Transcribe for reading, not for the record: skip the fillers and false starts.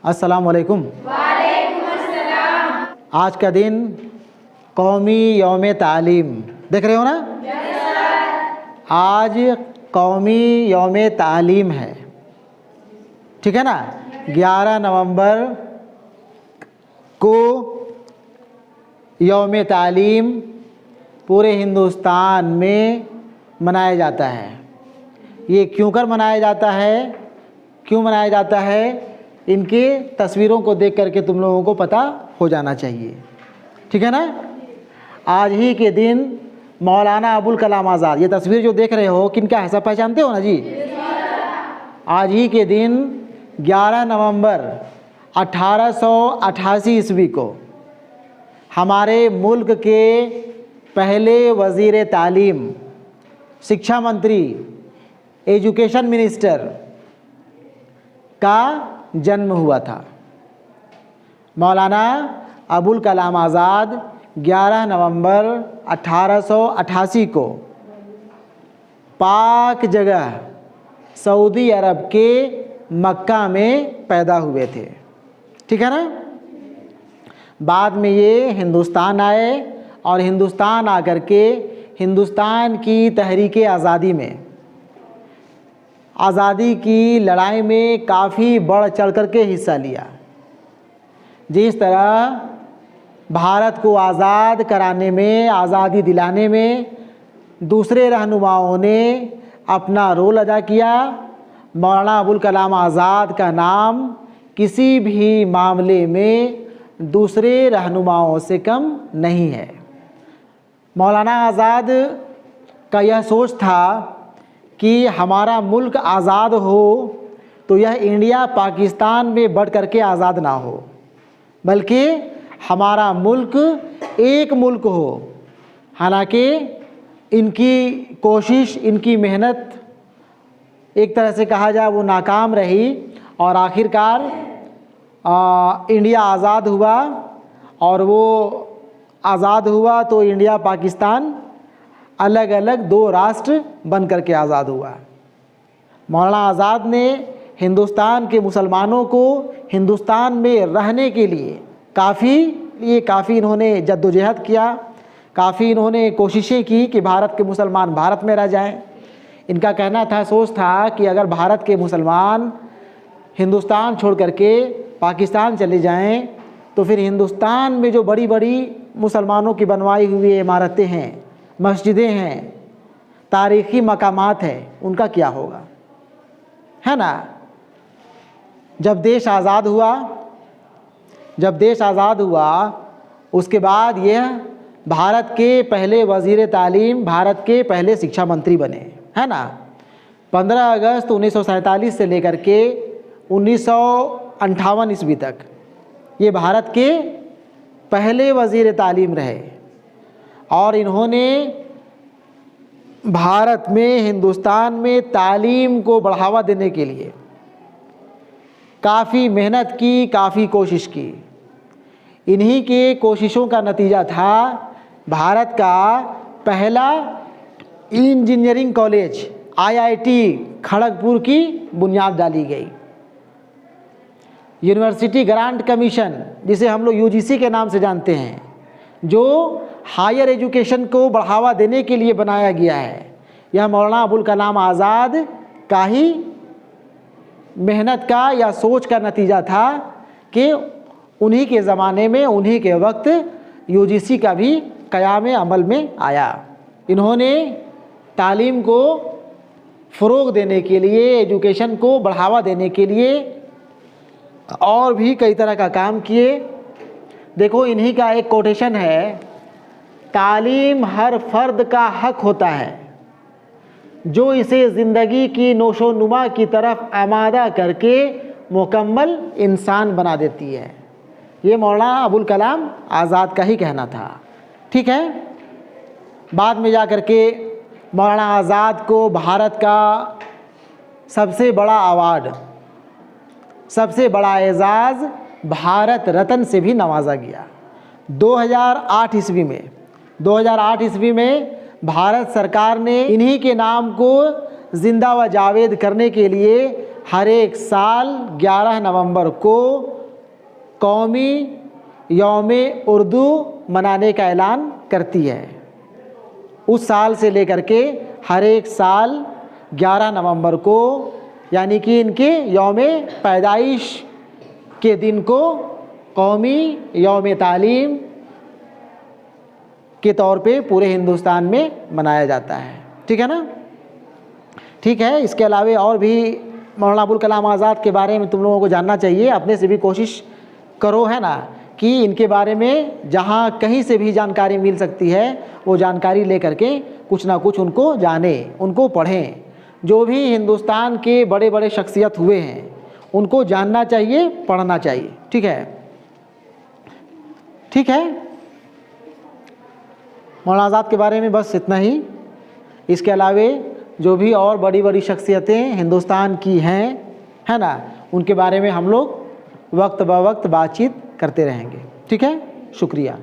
अस्सलाम वालेकुम। वालेकुम अस्सलाम। आज का दिन कौमी यौम तालीम देख रहे हो ना? आज कौमी यौम तालीम है, ठीक है ना? 11 नवंबर को यौम तालीम पूरे हिंदुस्तान में मनाया जाता है। ये क्यों कर मनाया जाता है, क्यों मनाया जाता है, इनके तस्वीरों को देख करके तुम लोगों को पता हो जाना चाहिए, ठीक है ना? आज ही के दिन मौलाना अबुल कलाम आज़ाद, ये तस्वीर जो देख रहे हो किनका है, सब पहचानते हो ना जी? आज ही के दिन 11 नवंबर 1888 ईस्वी को हमारे मुल्क के पहले वज़ीर तालीम, शिक्षा मंत्री, एजुकेशन मिनिस्टर का जन्म हुआ था। मौलाना अबुल कलाम आज़ाद 11 नवंबर 1888 को पाक जगह सऊदी अरब के मक्का में पैदा हुए थे, ठीक है ना? बाद में ये हिंदुस्तान आए और हिंदुस्तान आकर के हिंदुस्तान की तहरीक आज़ादी में, आज़ादी की लड़ाई में काफ़ी बढ़ चढ़ कर के हिस्सा लिया। जिस तरह भारत को आज़ाद कराने में, आज़ादी दिलाने में दूसरे रहनुमाओं ने अपना रोल अदा किया, मौलाना अबुल कलाम आज़ाद का नाम किसी भी मामले में दूसरे रहनुमाओं से कम नहीं है। मौलाना आज़ाद का यह सोच था कि हमारा मुल्क आज़ाद हो तो यह इंडिया पाकिस्तान में बढ़ करके आज़ाद ना हो, बल्कि हमारा मुल्क एक मुल्क हो। हालांकि इनकी कोशिश, इनकी मेहनत एक तरह से कहा जाए वो नाकाम रही और आखिरकार इंडिया आज़ाद हुआ, और वो आज़ाद हुआ तो इंडिया पाकिस्तान अलग अलग दो राष्ट्र बन करके आज़ाद हुआ। मौलाना आज़ाद ने हिंदुस्तान के मुसलमानों को हिंदुस्तान में रहने के लिए काफ़ी इन्होंने जद्दोजहद किया, काफ़ी इन्होंने कोशिशें की कि भारत के मुसलमान भारत में रह जाएं। इनका कहना था, सोच था कि अगर भारत के मुसलमान हिंदुस्तान छोड़ करके पाकिस्तान चले जाएं तो फिर हिंदुस्तान में जो बड़ी बड़ी मुसलमानों की बनवाई हुई इमारतें हैं, मस्जिदें हैं, तारीख़ी मकामात हैं, उनका क्या होगा, है ना? जब देश आज़ाद हुआ उसके बाद यह भारत के पहले वज़ीर तालीम, भारत के पहले शिक्षा मंत्री बने, है ना? 15 अगस्त 1947 से लेकर के 1958 ईस्वी तक ये भारत के पहले वज़ीर तालीम रहे और इन्होंने भारत में, हिंदुस्तान में तालीम को बढ़ावा देने के लिए काफ़ी मेहनत की, काफ़ी कोशिश की। इन्हीं के कोशिशों का नतीजा था भारत का पहला इंजीनियरिंग कॉलेज IIT खड़गपुर की बुनियाद डाली गई। यूनिवर्सिटी ग्रांट कमीशन, जिसे हम लोग UGC के नाम से जानते हैं, जो हायर एजुकेशन को बढ़ावा देने के लिए बनाया गया है, यह मौलाना अबुल कलाम आज़ाद का ही मेहनत का या सोच का नतीजा था कि उन्हीं के ज़माने में, उन्हीं के वक्त UGC का भी क़याम अमल में आया। इन्होंने तालीम को फ़रोग़ देने के लिए, एजुकेशन को बढ़ावा देने के लिए और भी कई तरह का काम किए। देखो, इन्हीं का एक कोटेशन है, तालीम हर फ़र्द का हक होता है जो इसे ज़िंदगी की नोशो नुमा की तरफ आमादा करके मुकम्मल इंसान बना देती है। ये मौलाना अबुल कलाम आज़ाद का ही कहना था, ठीक है? बाद में जा कर के मौलाना आज़ाद को भारत का सबसे बड़ा अवार्ड, सबसे बड़ा एजाज़ भारत रत्न से भी नवाजा गया। 2008 ईस्वी में भारत सरकार ने इन्हीं के नाम को ज़िंदा व जावेद करने के लिए हर एक साल 11 नवंबर को कौमी यौम उर्दू मनाने का ऐलान करती है। उस साल से लेकर के हर एक साल 11 नवंबर को, यानी कि इनके यौम पैदाइश के दिन को कौमी यौम तालीम के तौर पे पूरे हिंदुस्तान में मनाया जाता है। ठीक है ना? ठीक है। इसके अलावा और भी मौलाना अबुल कलाम आज़ाद के बारे में तुम लोगों को जानना चाहिए, अपने से भी कोशिश करो, है ना, कि इनके बारे में जहाँ कहीं से भी जानकारी मिल सकती है वो जानकारी लेकर के कुछ ना कुछ उनको जाने, उनको पढ़ें। जो भी हिंदुस्तान के बड़े बड़े शख्सियत हुए हैं उनको जानना चाहिए, पढ़ना चाहिए। ठीक है? ठीक है। मौलाना आज़ाद के बारे में बस इतना ही। इसके अलावे जो भी और बड़ी बड़ी शख्सियतें हिंदुस्तान की हैं, है ना, उनके बारे में हम लोग वक्त ब वक्त बातचीत करते रहेंगे। ठीक है? शुक्रिया।